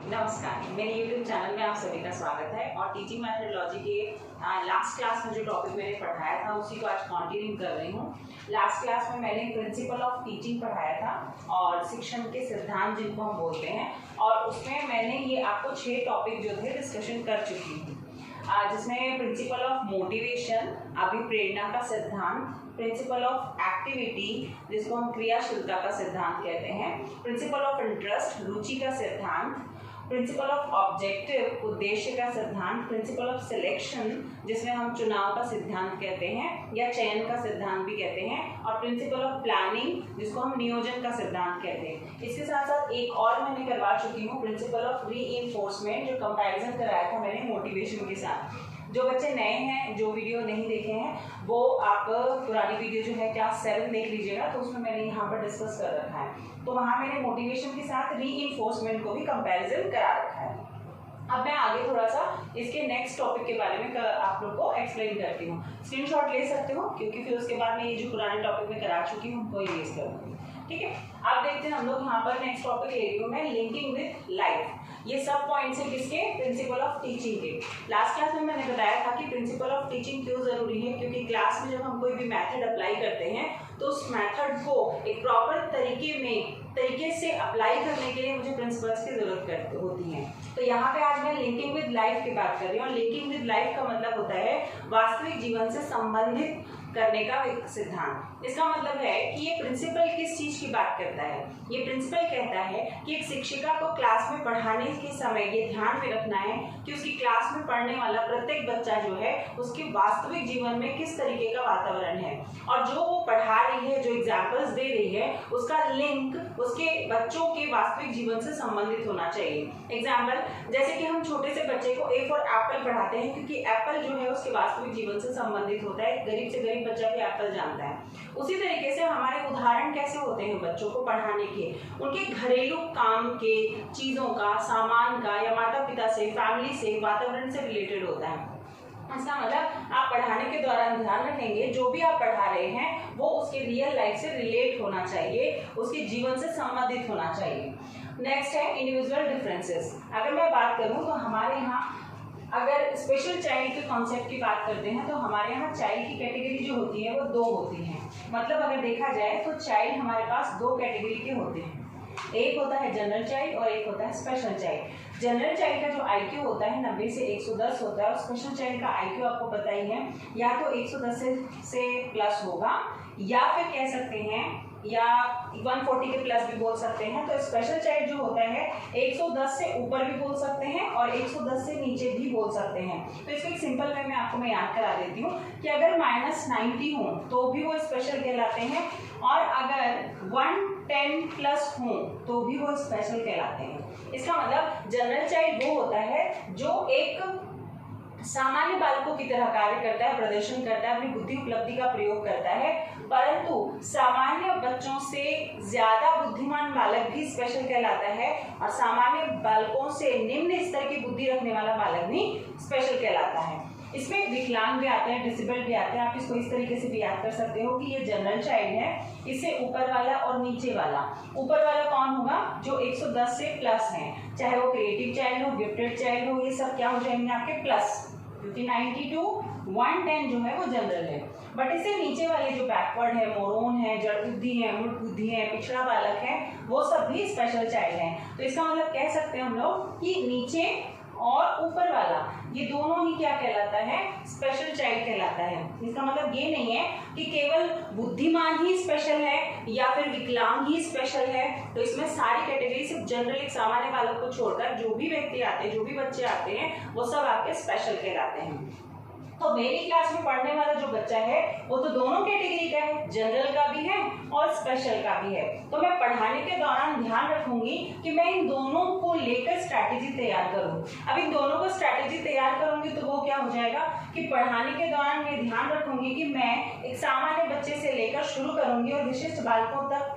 नमस्कार, मेरे YouTube channel में आप सभी का स्वागत है। और टीचिंग मेथडोलॉजी के लास्ट क्लास में जो टॉपिक मैंने पढ़ाया था उसी को आज कंटिन्यू कर रही हूँ। लास्ट क्लास में मैंने प्रिंसिपल ऑफ टीचिंग पढ़ाया था और शिक्षण के सिद्धांत जिनको हम बोलते हैं, और उसमें मैंने ये आपको 6 टॉपिक जो थे डिस्कशन कर चुकी हूँ, जिसमें प्रिंसिपल ऑफ मोटिवेशन, अभिप्रेरणा का सिद्धांत, प्रिंसिपल ऑफ एक्टिविटी जिसको हम क्रियाशीलता का सिद्धांत कहते हैं, प्रिंसिपल ऑफ इंटरेस्ट रुचि का सिद्धांत, प्रिंसिपल ऑफ ऑब्जेक्टिव उद्देश्य का सिद्धांत, प्रिंसिपल ऑफ सिलेक्शन जिसमें हम चुनाव का सिद्धांत कहते हैं या चयन का सिद्धांत भी कहते हैं, और प्रिंसिपल ऑफ प्लानिंग जिसको हम नियोजन का सिद्धांत कहते हैं। इसके साथ साथ एक और मैंने करवा चुकी हूँ, प्रिंसिपल ऑफ रीइंफोर्समेंट, जो कंपैरिजन कराया था मैंने मोटिवेशन के साथ। जो बच्चे नए हैं, जो वीडियो नहीं देखे हैं, वो आप पुरानी वीडियो जो है क्लास 7 देख लीजिएगा, तो उसमें मैंने यहाँ पर डिस्कस कर रखा है। तो वहाँ मैंने मोटिवेशन के साथ रीइंफोर्समेंट को भी कंपैरिजन करा रखा है। अब मैं आगे थोड़ा सा इसके नेक्स्ट टॉपिक के बारे में आप लोग को एक्सप्लेन करती हूँ। स्क्रीनशॉट ले सकते हो, क्योंकि फिर उसके बाद मैं ये जो पुराने टॉपिक में करा चुकी हूँ उनको इरेज कर दूँगी। ठीक है, आप देखते हैं हम लोग यहाँ पर नेक्स्ट टॉपिक ले रही हूँ मैं, लिंकिंग विद लाइफ। ये सब पॉइंट्स है किसके? प्रिंसिपल ऑफ टीचिंग के। लास्ट क्लास में मैंने बताया था कि प्रिंसिपल ऑफ टीचिंग क्यों जरूरी है, क्योंकि क्लास में जब हम कोई भी मेथड अप्लाई करते हैं तो उस मेथड को एक प्रॉपर तरीके से अप्लाई करने के लिए मुझे प्रिंसिपल्स की जरूरत होती है। तो यहाँ पे आज मैं लिंकिंग विद लाइफ की बात कर रही हूँ। लिंकिंग विद लाइफ का मतलब होता है वास्तविक जीवन से संबंधित करने का एक सिद्धांत। इसका मतलब है कि ये प्रिंसिपल किस चीज की बात करता है? ये प्रिंसिपल कहता है कि एक शिक्षिका को क्लास में पढ़ाने के समय ये ध्यान में रखना है कि उसकी क्लास में पढ़ने वाला प्रत्येक बच्चा जो है उसके वास्तविक जीवन में किस तरीके का वातावरण है, और जो वो पढ़ा रही है, जो एग्जाम्पल्स दे रही है, उसका लिंक उसके बच्चों के वास्तविक जीवन से संबंधित होना चाहिए। एग्जाम्पल, जैसे कि हम छोटे से बच्चे को ए फॉर एप्पल पढ़ाते हैं, क्योंकि एप्पल जो है उसके वास्तविक जीवन से संबंधित होता है। गरीब से गरीब बच्चा भी एप्पल जानता है। उसी तरीके से हमारे उदाहरण कैसे होते हैं बच्चों को पढ़ाने के? उनके घरेलू काम के, चीजों का, सामान का, या माता पिता से, फैमिली से, वातावरण से रिलेटेड होता है। इसका मतलब आप पढ़ाने के दौरान ध्यान रखेंगे जो भी आप पढ़ा रहे हैं वो उसके रियल लाइफ से रिलेट होना चाहिए, उसके जीवन से संबंधित होना चाहिए। नेक्स्ट है इंडिविजुअल डिफरेंसेस। अगर मैं बात करूं तो हमारे यहाँ अगर स्पेशल चाइल्ड के कॉन्सेप्ट की बात करते हैं तो हमारे यहाँ चाइल्ड की कैटेगरी जो होती है वो 2 होती है। मतलब अगर देखा जाए तो चाइल्ड हमारे पास 2 कैटेगरी के होते हैं। एक होता है जनरल चाइल्ड और एक होता है स्पेशल चाइल्ड। जनरल चाइल्ड का जो IQ होता है 90 से 110 होता है, और स्पेशल चाइल्ड का IQ आपको पता ही है, या तो 110 से प्लस होगा, या फिर कह सकते हैं या 140 के प्लस भी बोल सकते हैं। तो स्पेशल चाइल्ड जो होता है 110 से ऊपर भी बोल सकते हैं और 110 से नीचे भी बोल सकते हैं। तो इसको एक सिंपल वे में आपको मैं याद करा देती हूँ कि अगर -90 हो तो भी वो स्पेशल कहलाते हैं, और अगर 110 प्लस हो तो भी वो स्पेशल कहलाते हैं। इसका मतलब जनरल चाइल्ड वो होता है जो एक सामान्य बालकों की तरह कार्य करता है, प्रदर्शन करता है, अपनी बुद्धि उपलब्धि का प्रयोग करता है, परंतु सामान्य बच्चों से ज्यादा बुद्धिमान बालक भी स्पेशल कहलाता है, और सामान्य बालकों से निम्न स्तर की बुद्धि रखने वाला बालक भी स्पेशल कहलाता है। इसमें विकलांग भी आते हैं, डिसेबल्ड भी आते हैं। आप इसको इस तरीके से भी याद कर सकते हो कि ये जनरल चाइल्ड है, इससे ऊपर वाला और नीचे वाला। ऊपर वाला कौन होगा? जो 110 से प्लस है, चाहे वो क्रिएटिव चाइल्ड हो, गिफ्टेड चाइल्ड हो, ये सब क्या हो जाएंगे आपके प्लस, क्योंकि 90 to 110 जो है वो जनरल है। बट इससे नीचे वाले जो बैकवर्ड है, मोरोन है, जड़ बुद्धि है, मूल बुद्धि है, पिछड़ा बालक है, वो सब भी स्पेशल चाइल्ड है। तो इसका मतलब कह सकते हैं हम लोग कि नीचे और ऊपर वाला ये दोनों ही क्या कहलाता है? स्पेशल चाइल्ड कहलाता है। इसका मतलब ये नहीं है कि केवल बुद्धिमान ही स्पेशल है या फिर विकलांग ही स्पेशल है। तो इसमें सारी कैटेगरी, सिर्फ जनरल एक सामान्य बालक को छोड़कर जो भी व्यक्ति आते हैं, जो भी बच्चे आते हैं, वो सब आपके स्पेशल कहलाते हैं। तो मेरी क्लास में पढ़ने वाला जो बच्चा है वो तो दोनों कैटेगरी का है, जनरल का भी है और स्पेशल का भी है। तो मैं पढ़ाने के दौरान ध्यान रखूंगी कि मैं इन दोनों को लेकर स्ट्रैटेजी तैयार करूं। अब इन दोनों को स्ट्रैटेजी तैयार करूंगी तो वो क्या हो जाएगा कि पढ़ाने के दौरान मैं ध्यान रखूंगी कि मैं एक सामान्य बच्चे से लेकर शुरू करूंगी और विशिष्ट बालकों तक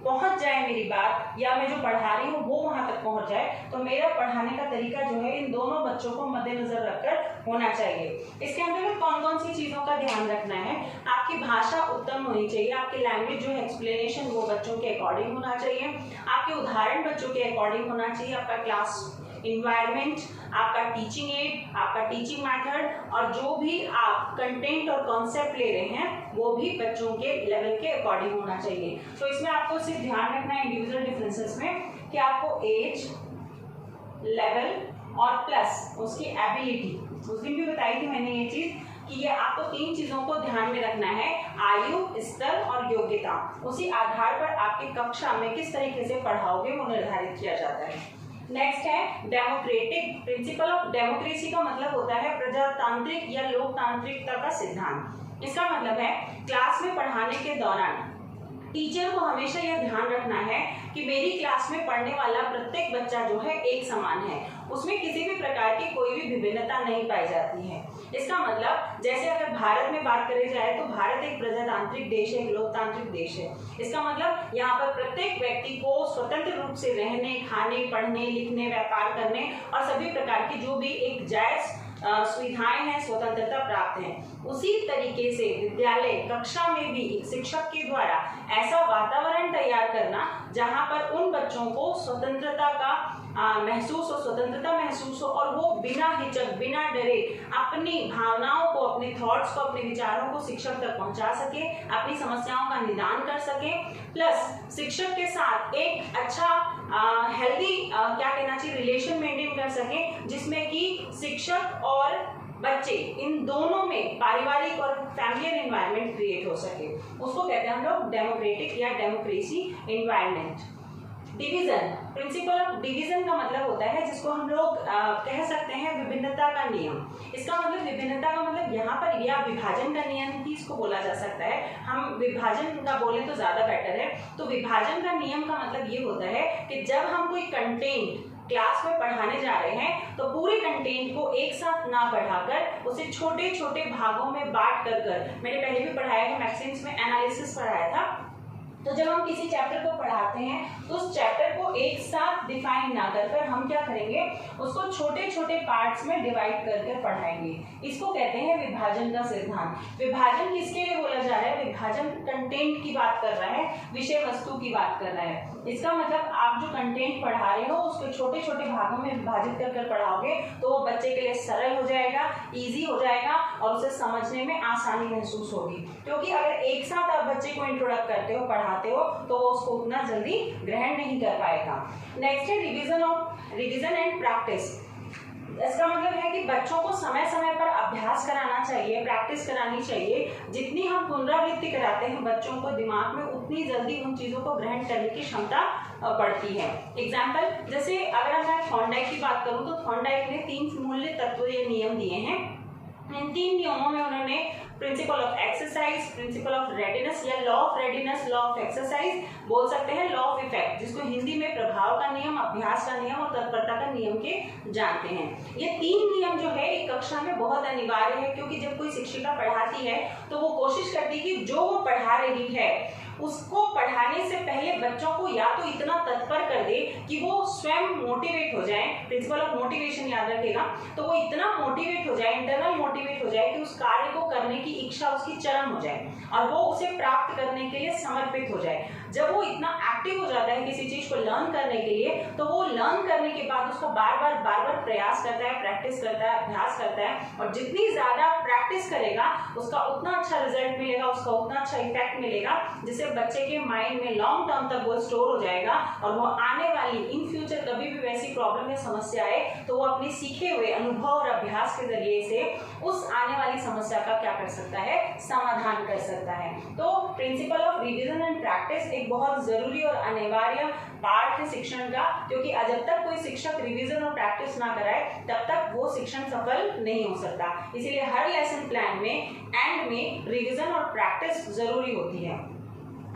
पहुंच जाए मेरी बात, या मैं जो पढ़ा रही हूँ वो वहां तक पहुंच जाए। तो मेरा पढ़ाने का तरीका जो है इन दोनों बच्चों को मद्देनजर रखकर होना चाहिए। इसके अंतर्गत कौन कौन सी चीजों का ध्यान रखना है? आपकी भाषा उत्तम होनी चाहिए, आपकी लैंग्वेज जो है एक्सप्लेनेशन वो बच्चों के अकॉर्डिंग होना चाहिए, आपके उदाहरण बच्चों के अकॉर्डिंग होना चाहिए, आपका क्लास इन्वायरमेंट, आपका टीचिंग एड, आपका टीचिंग मेथड और जो भी आप कंटेंट और कॉन्सेप्ट ले रहे हैं वो भी बच्चों के लेवल के अकॉर्डिंग होना चाहिए। तो इसमें आपको सिर्फ ध्यान रखना है इंडिविजुअल डिफरेंसेस में कि आपको एज, लेवल और प्लस उसकी एबिलिटी, उस दिन भी बताई थी मैंने ये चीज कि ये आपको 3 चीजों को ध्यान में रखना है, आयु, स्तर और योग्यता। उसी आधार पर आपकी कक्षा में किस तरीके से पढ़ाओगे वो निर्धारित किया जाता है। नेक्स्ट है डेमोक्रेटिक। प्रिंसिपल ऑफ डेमोक्रेसी का मतलब होता है प्रजातांत्रिक या लोकतांत्रिकता का सिद्धांत। इसका मतलब है क्लास में पढ़ाने के दौरान टीचर को हमेशा यह ध्यान रखना है कि मेरी क्लास में पढ़ने वाला प्रत्येक बच्चा जो है एक समान है, उसमें किसी भी प्रकार की कोई भी विभिन्नता नहीं पाई जाती है। इसका मतलब जैसे अगर भारत में बात करी जाए तो भारत एक प्रजातांत्रिक देश है, एक लोकतांत्रिक देश है। इसका मतलब यहाँ पर प्रत्येक व्यक्ति को स्वतंत्र रूप से रहने, खाने, पढ़ने, लिखने, व्यापार करने और सभी प्रकार की जो भी एक जायज सुविधाएं हैं, स्वतंत्रता प्राप्त है। उसी तरीके से विद्यालय कक्षा में भी एक शिक्षक के द्वारा ऐसा वातावरण तैयार करना जहां पर उन बच्चों को स्वतंत्रता का महसूस हो, स्वतंत्रता महसूस हो और वो बिना हिचक, बिना डरे अपनी भावनाओं को, अपने थॉट्स को, अपने विचारों को शिक्षक तक पहुंचा सके, अपनी समस्याओं का निदान कर सके, प्लस शिक्षक के साथ एक अच्छा हेल्दी क्या कहना चाहिए रिलेशन मेंटेन कर सके, जिसमें कि शिक्षक और बच्चे इन दोनों में पारिवारिक और फैमिलियर एनवायरनमेंट क्रिएट हो सके। उसको कहते हैं हम लोग डेमोक्रेटिक या democracy environment. Division, principle of division का मतलब होता है जिसको हम लोग कह सकते हैं विभिन्नता का नियम। इसका मतलब विभिन्नता का मतलब यहाँ पर या विभाजन का नियम भी इसको बोला जा सकता है, हम विभाजन का बोले तो ज्यादा बेटर है। तो विभाजन का नियम का मतलब ये होता है कि जब हम कोई कंटेंट क्लास में पढ़ाने जा रहे हैं तो पूरे कंटेंट को एक साथ ना पढ़ाकर उसे छोटे छोटे भागों में बांट कर मैंने पहले भी पढ़ाया है, मैक्सिम्स में एनालिसिस पढ़ाया था। तो जब हम किसी चैप्टर को पढ़ाते हैं तो उस चैप्टर को एक साथ डिफाइन ना कर हम क्या करेंगे, उसको छोटे छोटे पार्ट्स में डिवाइड कर पढ़ाएंगे। इसको कहते हैं विभाजन का सिद्धांत। विभाजन किसके लिए बोला जा रहा है? विभाजन कंटेंट की बात कर रहा है, विषय वस्तु की बात कर रहा है। इसका मतलब आप जो कंटेंट पढ़ा रहे हो उसको छोटे छोटे भागों में विभाजित कर पढ़ाओगे तो वो बच्चे के लिए सरल हो जाएगा, इजी हो जाएगा और उसे समझने में आसानी महसूस होगी। क्योंकि अगर एक साथ आप बच्चे को इंट्रोडक्ट करते हो, पढ़ाते हो तो वो उसको उतना जल्दी ग्रहण नहीं कर पाएगा। नेक्स्ट है रिवीजन एंड प्रैक्टिस। इसका मतलब है कि बच्चों को समय समय पर अभ्यास कराना चाहिए, प्रैक्टिस करानी चाहिए। जितनी हम पुनरावृत्ति कराते हैं बच्चों को दिमाग में, उतनी जल्दी उन चीजों को ग्रहण करने की क्षमता बढ़ती है। एग्जाम्पल जैसे अगर मैं थॉर्नडाइक की बात करूं तो थॉर्नडाइक ने 3 मूल्य तत्व ये नियम दिए हैं। इन 3 नियमों में उन्होंने principle of exercise, principle of readiness या law of readiness, law of exercise, बोल सकते हैं लॉ ऑफ इफेक्ट, जिसको हिंदी में प्रभाव का नियम, अभ्यास का नियम और तत्परता का नियम के जानते हैं। ये 3 नियम जो है एक कक्षा में बहुत अनिवार्य है, क्योंकि जब कोई शिक्षिका पढ़ाती है तो वो कोशिश करती है कि जो वो पढ़ा रही है उसको पढ़ाने से पहले बच्चों को या तो इतना तत्पर कर दे कि वो स्वयं मोटिवेट हो जाए। प्रिंसिपल ऑफ मोटिवेशन याद रखेगा। तो वो इतना मोटिवेट हो जाए, इंटरनल मोटिवेट हो जाए कि उस कार्य को करने की इच्छा उसकी चरम हो जाए और वो उसे प्राप्त करने के लिए समर्पित हो जाए। जब वो इतना एक्टिव हो जाता है किसी चीज को लर्न करने के लिए, तो वो लर्न करने के बाद उसका बार बार प्रयास करता है, प्रैक्टिस करता है, अभ्यास करता है और जितनी ज्यादा प्रैक्टिस करेगा उसका उतना अच्छा रिजल्ट मिलेगा, उसका उतना अच्छा इफेक्ट मिलेगा, जिससे बच्चे के माइंड में लॉन्ग टर्म तक वो स्टोर हो जाएगा और वो आने वाली इन फ्यूचर कभी भी वैसी प्रॉब्लम या समस्या आए तो वो अपने सीखे हुए अनुभव और अभ्यास के जरिए से उस आने वाली समस्या का क्या कर सकता है, समाधान कर सकता है। तो principle of revision and practice एक बहुत जरूरी और अनिवार्य पार्ट है शिक्षण का, क्योंकि जब तक कोई शिक्षक रिवीजन और प्रैक्टिस ना कराए तब तक वो शिक्षण सफल नहीं हो सकता। इसीलिए हर लेसन प्लान में एंड में रिवीजन और प्रैक्टिस जरूरी होती है।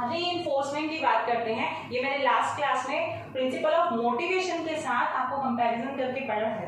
रीइंफोर्समेंट की बात करते हैं। ये मैंने लास्ट क्लास में प्रिंसिपल ऑफ मोटिवेशन के साथ आपको कंपैरिजन करके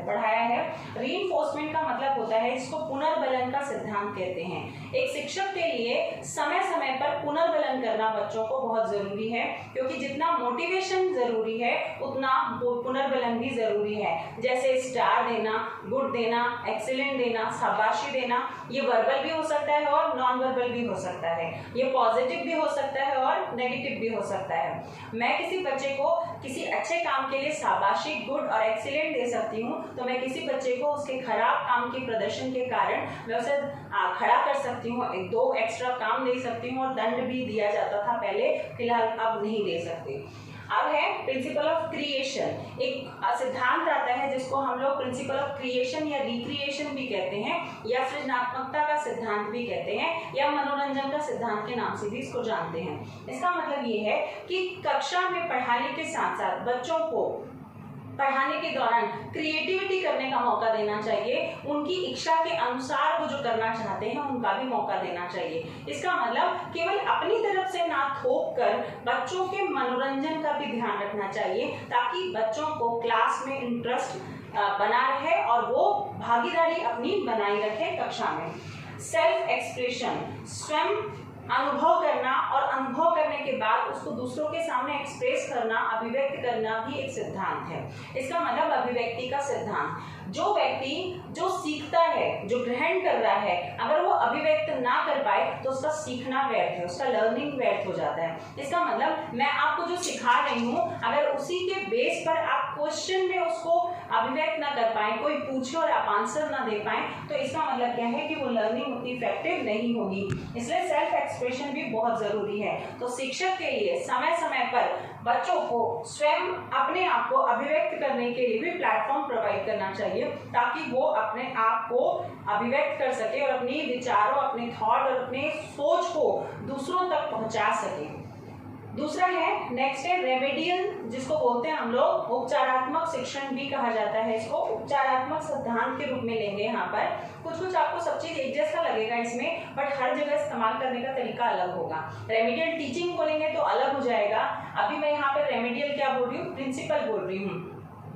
पढ़ाया है। रीइंफोर्समेंट का मतलब होता है, इसको पुनर्बलन का सिद्धांत कहते हैं। एक शिक्षक के लिए समय समय पर पुनर्बलन करना बच्चों को बहुत जरूरी है, क्योंकि जितना मोटिवेशन जरूरी है उतना पुनर्बलन भी जरूरी है। जैसे स्टार देना, गुड देना, एक्सीलेंट देना, शाबाशी देना, ये वर्बल भी हो सकता है और नॉन वर्बल भी हो सकता है। ये पॉजिटिव भी हो सकता है और नेगेटिव भी हो सकता है। मैं किसी बच्चे को किसी अच्छे काम के लिए शाबाशी, गुड और एक्सीलेंट दे सकती हूँ, तो मैं किसी बच्चे को उसके खराब काम के प्रदर्शन के कारण मैं उसे खड़ा कर सकती हूँ, 2 एक्स्ट्रा काम दे सकती हूँ और दंड भी दिया जाता था पहले, फिलहाल अब नहीं दे सकती। अब है प्रिंसिपल ऑफ क्रिएशन। एक सिद्धांत आता है जिसको हम लोग प्रिंसिपल ऑफ क्रिएशन या रिक्रिएशन भी कहते हैं, या सृजनात्मकता का सिद्धांत भी कहते हैं, या मनोरंजन का सिद्धांत के नाम से भी इसको जानते हैं। इसका मतलब ये है कि कक्षा में पढ़ाने के साथ साथ बच्चों को पढ़ाने के दौरान क्रिएटिविटी करने का मौका देना चाहिए, उनकी इच्छा के अनुसार वो जो करना चाहते हैं उनका भी मौका देना चाहिए। इसका मतलब केवल अपनी तरफ से ना थोप कर बच्चों के मनोरंजन का भी ध्यान रखना चाहिए, ताकि बच्चों को क्लास में इंटरेस्ट बना रहे और वो भागीदारी अपनी बनाई रखे कक्षा में। सेल्फ एक्सप्रेशन, स्वयं अनुभव करना और अनुभव करने के बाद उसको दूसरों के सामने एक्सप्रेस करना, अभिव्यक्त करना भी एक सिद्धांत है। इसका मतलब अभिव्यक्ति का सिद्धांत। जो व्यक्ति जो सीखता है, जो ग्रहण कर रहा है, अगर वो अभिव्यक्त ना कर पाए तो उसका सीखना व्यर्थ है, उसका लर्निंग व्यर्थ हो जाता है। इसका मतलब मैं आपको जो सिखा रही हूँ, अगर उसी के बेस पर आप क्वेश्चन में उसको अभिव्यक्त ना कर पाए, कोई पूछे और आप आंसर ना दे पाए, तो इसका मतलब क्या है कि वो लर्निंग उतनी इफेक्टिव नहीं होगी। इसलिए सेल्फ एक्सप्रेशन भी बहुत जरूरी है। तो शिक्षक के लिए समय समय पर बच्चों को स्वयं अपने आप को अभिव्यक्त करने के लिए भी प्लेटफॉर्म प्रोवाइड करना चाहिए, ताकि वो अपने आप को अभिव्यक्त कर सके और अपने विचारों, अपने थॉट और अपने सोच को दूसरों तक पहुंचा सके। दूसरा है, नेक्स्ट है रेमेडियल, जिसको बोलते हैं हम लोग उपचारात्मक शिक्षण भी कहा जाता है। इसको उपचारात्मक सिद्धांत के रूप में लेंगे। यहाँ पर कुछ आपको सब चीज एक जैसा लगेगा इसमें, बट हर जगह इस्तेमाल करने का तरीका अलग होगा। रेमेडियल टीचिंग बोलेंगे तो अलग हो जाएगा। अभी मैं यहाँ पर रेमेडियल क्या बोल रही हूँ, प्रिंसिपल बोल रही हूँ।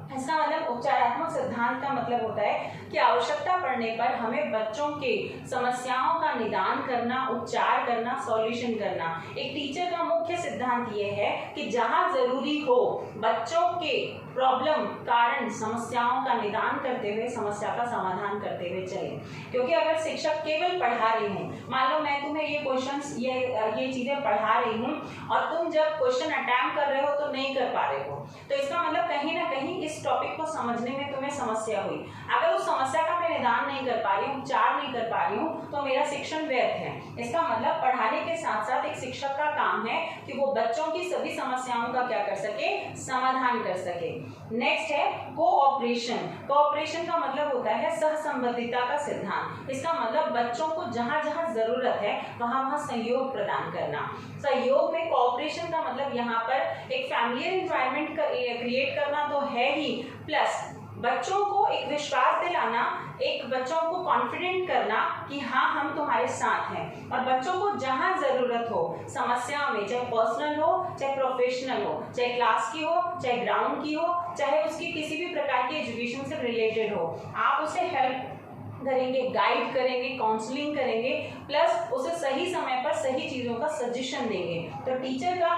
इसका मतलब उपचारात्मक सिद्धांत का मतलब होता है कि आवश्यकता पड़ने पर हमें बच्चों के समस्याओं का निदान करना, उपचार करना, सॉल्यूशन करना। एक टीचर का मुख्य सिद्धांत ये है कि जहां जरूरी हो बच्चों के प्रॉब्लम, कारण, समस्याओं का निदान करते हुए समस्या का समाधान करते हुए चले। क्योंकि अगर शिक्षक केवल पढ़ा रही हूँ, मान लो मैं तुम्हें ये क्वेश्चंस, ये चीजें पढ़ा रही हूँ और तुम जब क्वेश्चन अटेम्प्ट कर रहे हो तो नहीं कर पा रहे हो, तो इसका मतलब कहीं ना कहीं इस टॉपिक को समझने में तुम्हें समस्या हुई। अगर उस समस्या का मैं निदान नहीं कर पा रही हूँ, उपचार नहीं कर पा रही हूँ, तो मेरा शिक्षण व्यर्थ है। इसका मतलब पढ़ाने के साथ साथ एक शिक्षक का काम है कि वो बच्चों की सभी समस्याओं का क्या कर सके, समाधान कर सके। नेक्स्ट है कोऑपरेशन। कोऑपरेशन का मतलब होता है सहसंबंधिता का सिद्धांत। इसका मतलब बच्चों को जहां जहां जरूरत है वहां वहां सहयोग प्रदान करना। सहयोग में कोऑपरेशन का मतलब यहाँ पर एक फैमिलियर एनवायरनमेंट क्रिएट करना तो है ही, प्लस बच्चों को एक विश्वास दिलाना, एक बच्चों को कॉन्फिडेंट करना कि हाँ हम तुम्हारे साथ हैं, और बच्चों को जहाँ जरूरत हो समस्या में, चाहे पर्सनल हो चाहे प्रोफेशनल हो, चाहे क्लास की हो चाहे ग्राउंड की हो, चाहे उसकी किसी भी प्रकार की एजुकेशन से रिलेटेड हो, आप उसे हेल्प करेंगे, गाइड करेंगे, काउंसलिंग करेंगे, प्लस उसे सही समय पर सही चीजों का सजेशन देंगे। तो टीचर का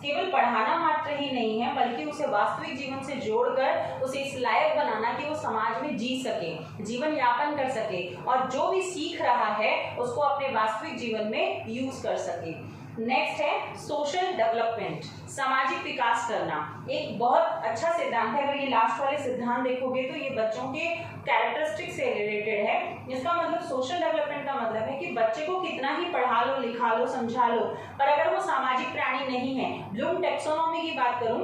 केवल पढ़ाना मात्र ही नहीं है, बल्कि उसे वास्तविक जीवन से जोड़कर उसे इस लायक बनाना कि वो समाज में जी सके, जीवन यापन कर सके, और जो भी सीख रहा है उसको अपने वास्तविक जीवन में यूज कर सके। नेक्स्ट है सोशल डेवलपमेंट, सामाजिक विकास करना। एक बहुत अच्छा सिद्धांत है। अगर ये लास्ट वाले सिद्धांत देखोगे तो ये बच्चों के कैरेक्टरिस्टिक से रिलेटेड है। इसका मतलब सोशल डेवलपमेंट का मतलब है कि बच्चे को कितना ही पढ़ा लो, लिखा लो, समझा लो, पर अगर वो सामाजिक प्राणी नहीं है। ब्लूम टैक्सोनॉमी की बात करूं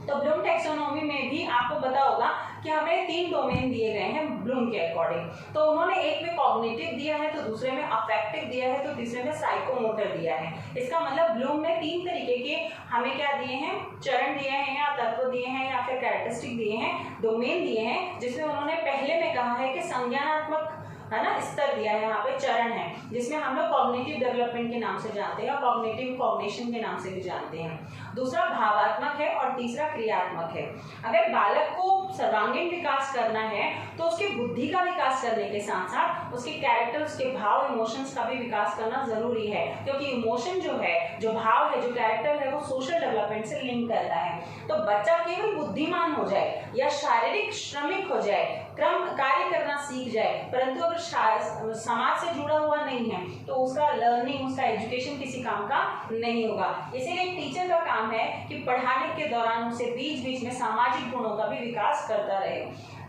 तो ब्लूम टैक्सोनॉमी में भी आपको पता होगा कि हमें 3 डोमेन दिए गए हैं ब्लूम के अकॉर्डिंग। तो उन्होंने एक में कॉग्निटिव दिया है, तो दूसरे में अफेक्टिव दिया है, तो तीसरे में साइकोमोटर दिया है। इसका मतलब ब्लूम ने 3 तरीके के हमें क्या दिए हैं, चरण दिए हैं या तत्व दिए हैं या फिर कैरेक्टरिस्टिक दिए हैं, डोमेन दिए हैं, जिसमें उन्होंने पहले में कहा है कि संज्ञानात्मक है ना स्तर दिया है, यहाँ पे चरण है, जिसमें हम लोग कॉग्निटिव डेवलपमेंट के नाम से जानते हैं और कॉग्निटिव कॉग्निशन के नाम से भी जानते हैं। दूसरा भावात्मक है और तीसरा क्रियात्मक है। अगर बालक को सर्वांगीण विकास करना है तो उसकी बुद्धि का विकास करने के साथ साथ उसके कैरेक्टर, उसके भाव, इमोशंस का भी विकास करना जरूरी है, क्योंकि इमोशन जो है, जो भाव है, जो कैरेक्टर है, वो सोशल डेवलपमेंट से लिंक करता है। तो बच्चा केवल बुद्धिमान हो जाए या शारीरिक श्रमिक हो जाए, क्रम कार्य करना सीख जाए, परंतु अगर समाज से जुड़ा हुआ नहीं है तो उसका लर्निंग, उसका एजुकेशन किसी काम का नहीं होगा। इसीलिए एक टीचर का काम है कि पढ़ाने के दौरान उसे बीच बीच में सामाजिक गुणों का भी विकास करता रहे।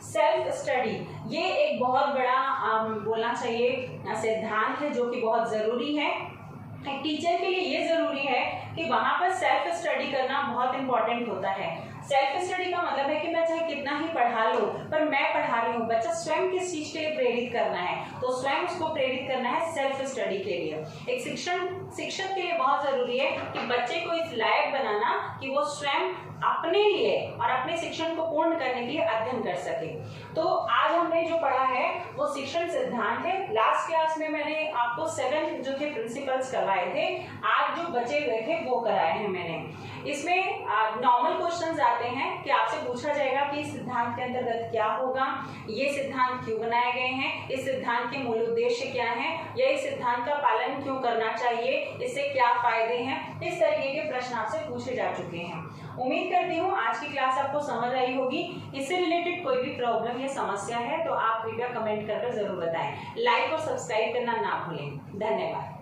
सेल्फ स्टडी ये एक बहुत बड़ा बोलना चाहिए सिद्धांत है जो कि बहुत ज़रूरी है। एक टीचर के लिए ये ज़रूरी है कि वहाँ पर सेल्फ स्टडी करना बहुत इंपॉर्टेंट होता है। सेल्फ स्टडी का मतलब है कि मैं चाहे कितना ही पढ़ा लूँ पर मैं पढ़ा रही हूँ, बच्चा स्वयं किस चीज़ के लिए प्रेरित करना है तो स्वयं उसको प्रेरित करना है सेल्फ स्टडी के लिए। एक शिक्षक के लिए बहुत ज़रूरी है कि बच्चे को इस लायक बनाना कि वो स्वयं अपने लिए और अपने शिक्षण को पूर्ण करने के लिए अध्ययन कर सके। तो आज हमने जो पढ़ा है वो शिक्षण सिद्धांत है। लास्ट क्लास में मैंने आपको 7 जो थे प्रिंसिपल्स करवाए थे, आज जो बचे हुए थे वो कराए हैं मैंने। इसमें नॉर्मल क्वेश्चंस आते हैं कि आपसे पूछा जाएगा कि इस सिद्धांत के अंतर्गत क्या होगा, ये सिद्धांत क्यों बनाए गए हैं, इस सिद्धांत के मूल उद्देश्य क्या है, या इस सिद्धांत का पालन क्यों करना चाहिए, इससे क्या फायदे हैं। इस तरीके के प्रश्न आपसे पूछे जा चुके हैं। उम्मीद करती हूँ आज की क्लास आपको समझ आई होगी। इससे रिलेटेड कोई भी प्रॉब्लम या समस्या है तो आप कृपया कमेंट करके जरूर बताएं। लाइक और सब्सक्राइब करना ना भूलें। धन्यवाद।